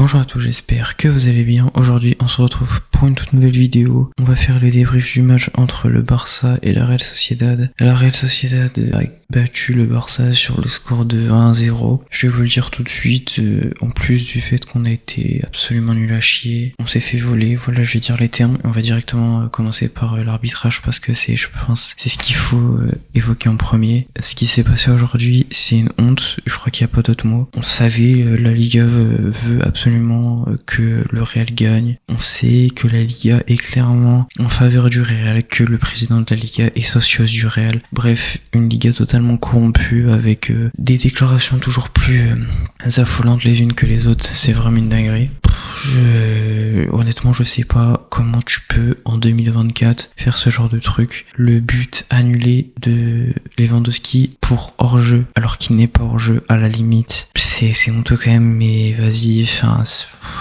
Bonjour à tous, j'espère que vous allez bien. Aujourd'hui, on se retrouve pour une toute nouvelle vidéo. On va faire le débrief du match entre le Barça et la Real Sociedad. La Real Sociedad a battu le Barça sur le score de 1-0. Je vais vous le dire tout de suite, en plus du fait qu'on a été absolument nul à chier, on s'est fait voler, voilà, je vais dire les termes. On va directement commencer par l'arbitrage parce que je pense, c'est ce qu'il faut évoquer en premier. Ce qui s'est passé aujourd'hui, c'est une honte, je crois qu'il n'y a pas d'autre mot. On savait, la Liga veut absolument que le Real gagne. On sait que la Liga est clairement en faveur du Real, que le président de la Liga est socios du Real. Bref, une Liga totalement corrompue avec des déclarations toujours plus affolantes les unes que les autres. C'est vraiment une dinguerie. Honnêtement, je sais pas comment tu peux en 2024 faire ce genre de truc. Le but annulé de Lewandowski pour hors-jeu alors qu'il n'est pas hors-jeu, à la limite. C'est honteux quand même, mais vas-y, enfin,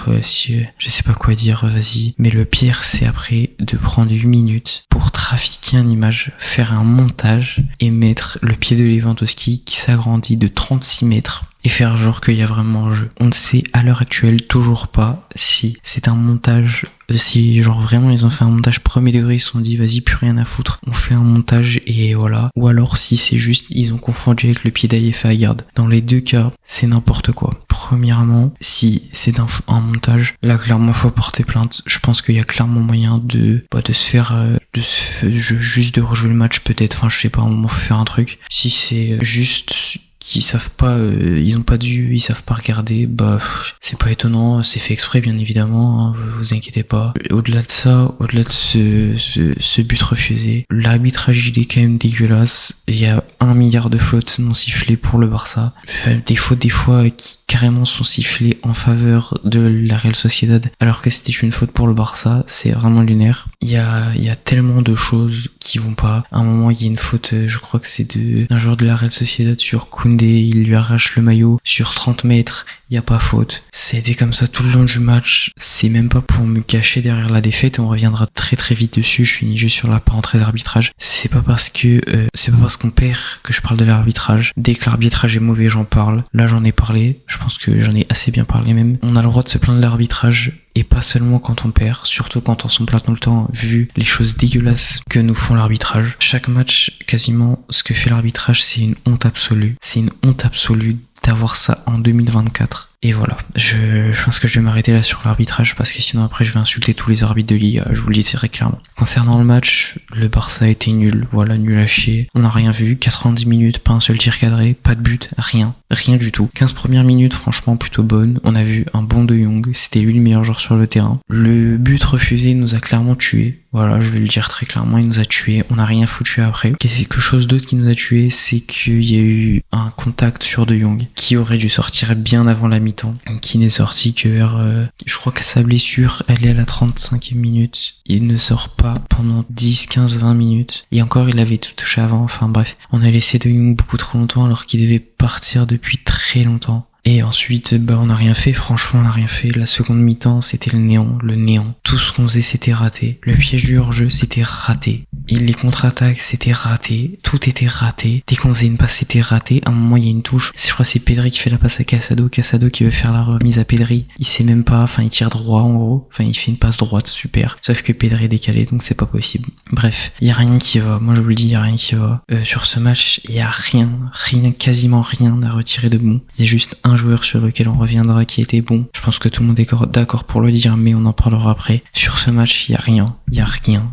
je sais pas quoi dire, vas-y. Mais le pire, c'est après de prendre 8 minutes pour trafiquer une image, faire un montage et mettre le pied de Lewandowski qui s'agrandit de 36 mètres et faire genre qu'il y a vraiment un jeu. On ne sait à l'heure actuelle toujours pas si c'est un montage, si genre vraiment ils ont fait un montage premier degré, ils se sont dit vas-y, plus rien à foutre, on fait un montage et voilà. Ou alors si c'est juste ils ont confondu avec le pied d'Ayefa Haggard. Dans les deux cas, c'est n'importe quoi. Premièrement, si c'est un montage, là clairement faut porter plainte. Je pense qu'il y a clairement moyen de se faire juste de rejouer le match peut-être, enfin je sais pas, on faut faire un truc. Si c'est juste qu'ils savent pas, ils savent pas regarder, c'est pas étonnant, c'est fait exprès bien évidemment, hein, vous inquiétez pas. Au-delà de ça, au-delà de ce but refusé, l'arbitrage il est quand même dégueulasse. Il y a 1 milliard de fautes non sifflées pour le Barça, des fautes des fois qui carrément sont sifflées en faveur de la Real Sociedad alors que c'était une faute pour le Barça. C'est vraiment lunaire. Il y a tellement de choses qui vont pas. À un moment il y a une faute, je crois que c'est d'un joueur de la Real Sociedad sur Koundé, il lui arrache le maillot sur 30 mètres, il y a pas faute. C'était comme ça tout le long du match. C'est même pas pour me cacher derrière la défaite, on reviendra très très vite dessus. Je finis juste sur la parenthèse arbitrage. C'est pas parce qu'on perd que je parle de l'arbitrage. Dès que l'arbitrage est mauvais, j'en parle. Là, j'en ai parlé. Je pense que j'en ai assez bien parlé même. On a le droit de se plaindre de l'arbitrage. Et pas seulement quand on perd, surtout quand on s'en plaint tout le temps, vu les choses dégueulasses que nous font l'arbitrage. Chaque match, quasiment, ce que fait l'arbitrage, c'est une honte absolue. C'est une honte absolue d'avoir ça en 2024. Et voilà, je pense que je vais m'arrêter là sur l'arbitrage parce que sinon après je vais insulter tous les arbitres de Liga, je vous le dis très clairement. Concernant le match, le Barça a été nul, voilà, nul à chier. On n'a rien vu, 90 minutes, pas un seul tir cadré, pas de but, rien du tout. 15 premières minutes, franchement plutôt bonnes. On a vu un bon De Jong, c'était lui le meilleur joueur sur le terrain. Le but refusé nous a clairement tués. Voilà, je vais le dire très clairement, il nous a tués, on n'a rien foutu après. Quelque chose d'autre qui nous a tués, c'est qu'il y a eu un contact sur De Jong qui aurait dû sortir bien avant la mi-temps, qui n'est sorti que vers, je crois que sa blessure, elle est à la 35e minute. Il ne sort pas pendant 10, 15, 20 minutes. Et encore, il avait tout touché avant, enfin bref. On a laissé De Jong beaucoup trop longtemps alors qu'il devait partir depuis très longtemps. Et ensuite, on n'a rien fait, franchement on n'a rien fait. La seconde mi-temps, c'était le néant. Tout ce qu'on faisait, c'était raté. Le piège du hors-jeu, c'était raté. Et les contre-attaques, c'était raté. Tout était raté. Dès qu'on faisait une passe, c'était raté. À un moment, il y a une touche. Je crois que c'est Pedri qui fait la passe à Casado. Casado qui veut faire la remise à Pedri. Il sait même pas, enfin il tire droit en gros. Enfin il fait une passe droite, super. Sauf que Pedri est décalé, donc c'est pas possible. Bref, il y a rien qui va. Moi je vous le dis, il y a rien qui va. Sur ce match, il y a rien, quasiment rien à retirer de bon. Il y a juste un joueur sur lequel on reviendra qui était bon. Je pense que tout le monde est d'accord pour le dire, mais on en parlera après. Sur ce match, il y a rien.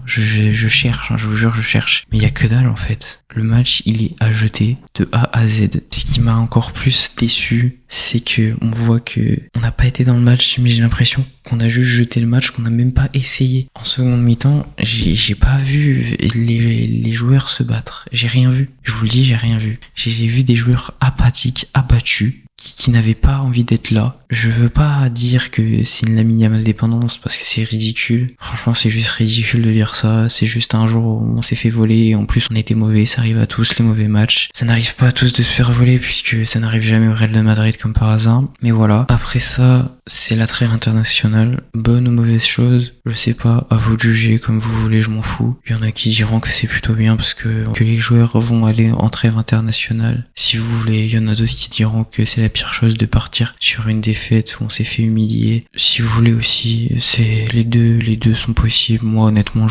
Je cherche, hein, je vous jure, je cherche. Mais il y a que dalle en fait. Le match, il est à jeter de A à Z. Ce qui m'a encore plus déçu, c'est que on voit que on n'a pas été dans le match, mais j'ai l'impression qu'on a juste jeté le match, qu'on n'a même pas essayé. En seconde mi-temps, j'ai pas vu les joueurs se battre. J'ai rien vu. Je vous le dis, j'ai rien vu. J'ai vu des joueurs apathiques, abattus, qui n'avaient pas envie d'être là. Je veux pas dire que c'est une Lamine Yamal dépendance parce que c'est ridicule. Franchement, c'est juste ridicule de dire ça. C'est juste un jour où on s'est fait voler et en plus on était mauvais. Ça arrive à tous les mauvais matchs. Ça n'arrive pas à tous de se faire voler puisque ça n'arrive jamais au Real de Madrid comme par hasard. Mais voilà. Après ça, c'est la trêve internationale. Bonne ou mauvaise chose, je sais pas, à vous de juger comme vous voulez, je m'en fous. Il y en a qui diront que c'est plutôt bien parce que les joueurs vont aller en trêve internationale. Si vous voulez, il y en a d'autres qui diront que c'est la pire chose de partir sur une défaite où on s'est fait humilier. Si vous voulez aussi, c'est les deux sont possibles. Moi, honnêtement,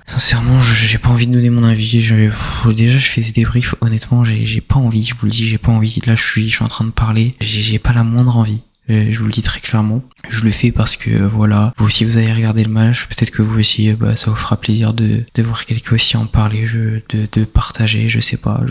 sincèrement, j'ai pas envie de donner mon avis. Déjà, je fais ce débrief, honnêtement, j'ai pas envie, je vous le dis, j'ai pas envie. Là, je suis en train de parler, j'ai pas la moindre envie. Je vous le dis très clairement. Je le fais parce que voilà, vous aussi vous allez regarder le match, peut-être que vous aussi ça vous fera plaisir de voir quelqu'un aussi en parler, de partager, je sais pas.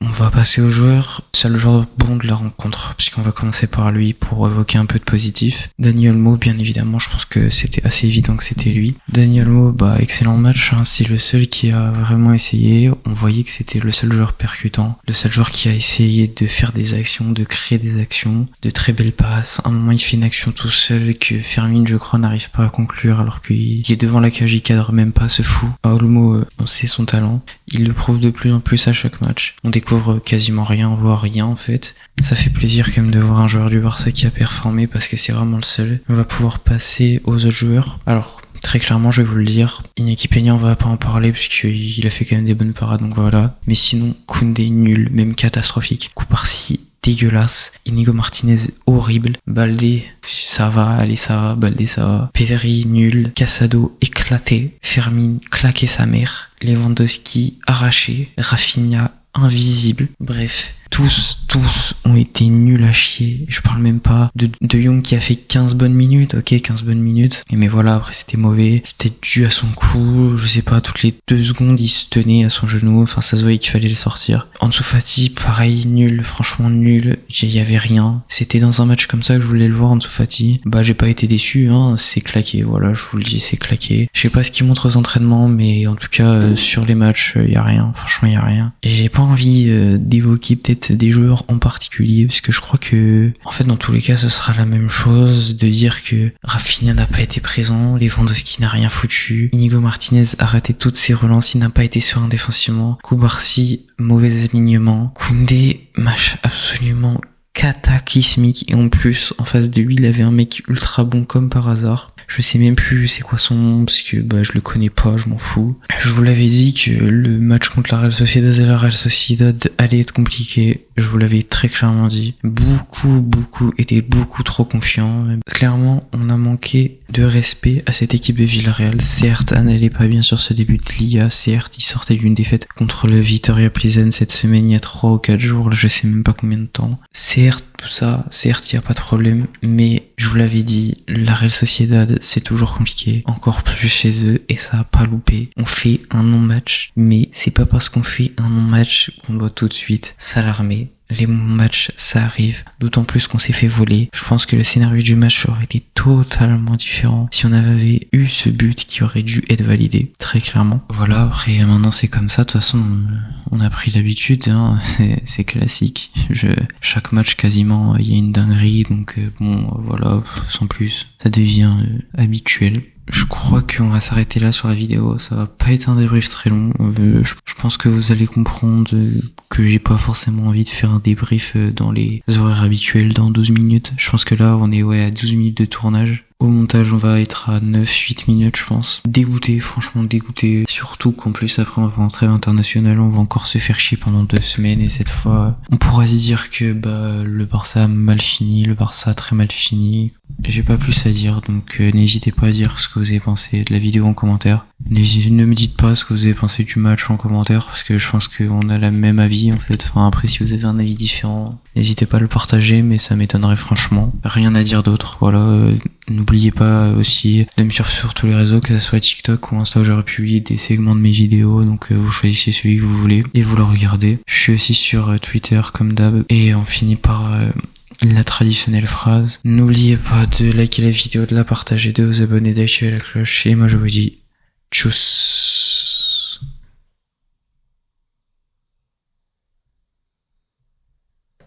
On va passer au joueur, c'est le joueur bon de la rencontre, puisqu'on va commencer par lui pour évoquer un peu de positif. Dani Olmo, bien évidemment, je pense que c'était assez évident que c'était lui. Dani Olmo, excellent match, hein, c'est le seul qui a vraiment essayé, on voyait que c'était le seul joueur percutant, le seul joueur qui a essayé de faire des actions, de créer des actions, de très belles passes. À un moment il fait une action tout seul que Fermin, je crois, n'arrive pas à conclure alors qu'il est devant la cage, il cadre même pas, ce fou. Olmo, on sait son talent, il le prouve de plus en plus à chaque match. On découvre quasiment rien, voire rien en fait. Ça fait plaisir quand même de voir un joueur du Barça qui a performé parce que c'est vraiment le seul. On va pouvoir passer aux autres joueurs. Alors, très clairement, je vais vous le dire, Iñaki Peña, on va pas en parler puisqu'il a fait quand même des bonnes parades, donc voilà. Mais sinon, Koundé nul, même catastrophique. Coup par-ci, dégueulasse. Inigo Martinez horrible. Baldé, ça va, allez ça va. Baldé ça va. Pedri nul. Casado éclaté. Fermin claqué sa mère. Lewandowski arraché. Rafinha invisible. Bref, tous ont été nuls à chier. Je parle même pas de Jong qui a fait 15 bonnes minutes. Ok, 15 bonnes minutes. Mais voilà, après c'était mauvais. C'était dû à son coup. Je sais pas, toutes les 2 secondes, il se tenait à son genou. Enfin, ça se voyait qu'il fallait le sortir. Ansu Fati, pareil, nul. Franchement, nul. Il y avait rien. C'était dans un match comme ça que je voulais le voir, Ansu Fati. J'ai pas été déçu, hein. C'est claqué. Voilà, je vous le dis, c'est claqué. Je sais pas ce qu'il montre aux entraînements, mais en tout cas, sur les matchs, y a rien. Franchement, y a rien. Et j'ai pas envie d'évoquer peut-être des joueurs en particulier, parce que je crois que en fait dans tous les cas ce sera la même chose, de dire que Rafinha n'a pas été présent, Lewandowski n'a rien foutu, Inigo Martinez a raté toutes ses relances, il n'a pas été serein défensivement, Koubarsi, mauvais alignement, Koundé, match absolument cataclysmique, et en plus en face de lui il avait un mec ultra bon comme par hasard. Je sais même plus c'est quoi son nom parce que je le connais pas, je m'en fous. Je vous l'avais dit que le match contre la Real Sociedad et la Real Sociedad allait être compliqué. Je vous l'avais très clairement dit. Beaucoup étaient beaucoup trop confiants. Clairement, on a manqué de respect à cette équipe de Villarreal. Certes, elle n'allait pas bien sur ce début de Liga. Certes, ils sortaient d'une défaite contre le Vitoria Plzen cette semaine il y a 3 ou 4 jours. Je sais même pas combien de temps. Certes, tout ça, certes, il y a pas de problème. Mais je vous l'avais dit, la Real Sociedad, c'est toujours compliqué. Encore plus chez eux et ça a pas loupé. On fait un non-match. Mais c'est pas parce qu'on fait un non-match qu'on doit tout de suite s'alarmer. Les matchs, ça arrive, d'autant plus qu'on s'est fait voler. Je pense que le scénario du match aurait été totalement différent si on avait eu ce but qui aurait dû être validé, très clairement. Voilà, après maintenant c'est comme ça, de toute façon on a pris l'habitude, hein. C'est classique. Chaque match quasiment il y a une dinguerie, donc voilà, sans plus, ça devient habituel. Je crois qu'on va s'arrêter là sur la vidéo, ça va pas être un débrief très long. Je pense que vous allez comprendre que j'ai pas forcément envie de faire un débrief dans les horaires habituels dans 12 minutes. Je pense que là on est à 12 minutes de tournage. Au montage, on va être à 9-8 minutes, je pense. Dégoûté, franchement dégoûté. Surtout qu'en plus, après, on va rentrer à l'international, on va encore se faire chier pendant 2 semaines. Et cette fois, on pourra se dire que le Barça a mal fini, le Barça a très mal fini. J'ai pas plus à dire, donc n'hésitez pas à dire ce que vous avez pensé de la vidéo en commentaire. Ne me dites pas ce que vous avez pensé du match en commentaire, parce que je pense qu'on a le même avis, en fait. Enfin, après, si vous avez un avis différent, n'hésitez pas à le partager, mais ça m'étonnerait franchement. Rien à dire d'autre, voilà. N'oubliez pas aussi de me suivre sur tous les réseaux, que ce soit TikTok ou Insta, où j'aurais publié des segments de mes vidéos, donc vous choisissez celui que vous voulez et vous le regardez. Je suis aussi sur Twitter comme d'hab, et on finit par la traditionnelle phrase. N'oubliez pas de liker la vidéo, de la partager, de vous abonner, d'activer la cloche, et moi je vous dis tchuss.